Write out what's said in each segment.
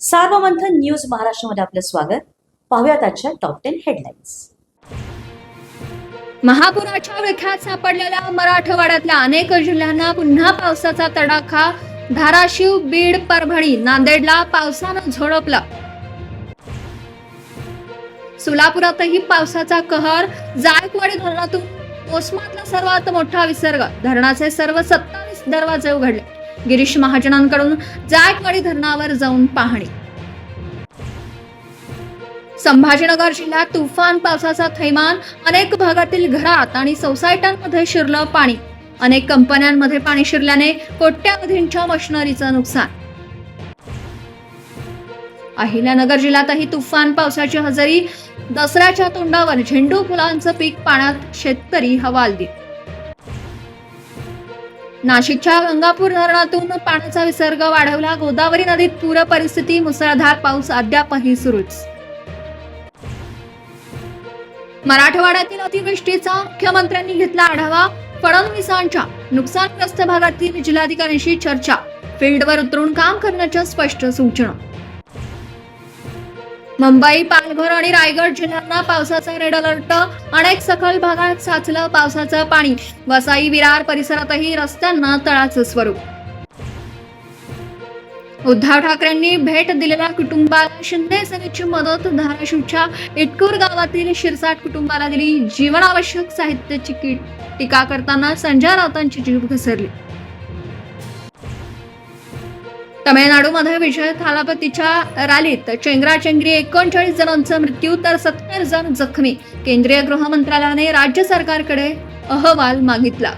Sarvamanthan news महाराष्ट्रामध्ये आपलं स्वागत. पाहूयात आजच्या टॉप 10 हेडलाईन्स. महापुराच्या विळख्यात सापडलेल्या मराठवाड्यातल्या अनेक जिल्ह्यांना पुन्हा पावसाचा तडाखा. धाराशिव, बीड, परभणी, नांदेडला पावसानं झोडपलं. सोलापुरातही पावसाचा कहर. जायकवाडी धरणातून मोसमातला सर्वात मोठा विसर्ग. धरणाचे सर्व 27 दरवाजे उघडले. गिरीश महाजनांकडून जायकवाडी धरणावर जाऊन पाहणी. संभाजीनगर जिल्ह्यात तुफान पावसाचा थैमान. अनेक भागातील घरात आणि सोसायट्यांमध्ये शिरलं पाणी. अनेक कंपन्यांमध्ये पाणी शिरल्याने कोट्यावधींच्या मशिनरीचं नुकसान. अहिल्यानगर जिल्ह्यातही तुफान पावसाची हजेरी. दसऱ्याच्या तोंडावर झेंडू फुलांचं पीक पाण्यात. शेतकरी हवालदिल. नाशिकच्या गंगापूर धरणातून पाण्याचा विसर्ग वाढवला. गोदावरी नदीत पूर परिस्थिती. मुसळधार पाऊस अद्यापही सुरूच. मराठवाड्यातील अतिवृष्टीचा मुख्यमंत्र्यांनी घेतला आढावा. फडणवीसांच्या नुकसानग्रस्त भागातील जिल्हाधिकाऱ्यांशी चर्चा. फील्डवर उतरून काम करण्याच्या स्पष्ट सूचना. मुंबई, पालघर आणि रायगड जिल्ह्यांना पावसाचा रेड अलर्ट. अनेक सखल भागात साचलं पावसाचं पाणी. वसई, विरार परिसरातही रस्त्यांना तळाचं स्वरूप. उद्धव ठाकरेंनी भेट दिलेल्या कुटुंबाला शिंदे सेनेची मदत. धाराशिवच्या इटकूर गावातील शिरसाट कुटुंबाला दिली जीवनावश्यक साहित्याची किट. टीका करताना संजय राऊतांची जीभ घसरली. तमिळनाडूमध्ये विजय थालापतीच्या रॅलीत चेंगराचेंगरी. 39 जणांचा मृत्यू तर 70 जण जखमी. केंद्रीय गृह मंत्रालयाने राज्य सरकारकडे अहवाल मागितला.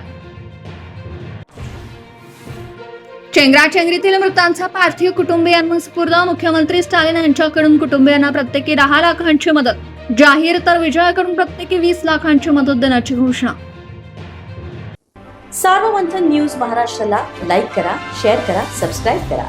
चेंगराचेंगरीतील मृतांचा पार्थिव कुटुंबियांना सुपूर्द. मुख्यमंत्री स्टालिन यांच्याकडून कुटुंबियांना प्रत्येकी 10 लाखांची मदत जाहीर. तर विजयाकडून प्रत्येकी 20 लाखांची मदत देण्याची घोषणा. सार्वमंथन न्यूज महाराष्ट्राला लाईक करा, शेअर करा, सबस्क्राईब करा.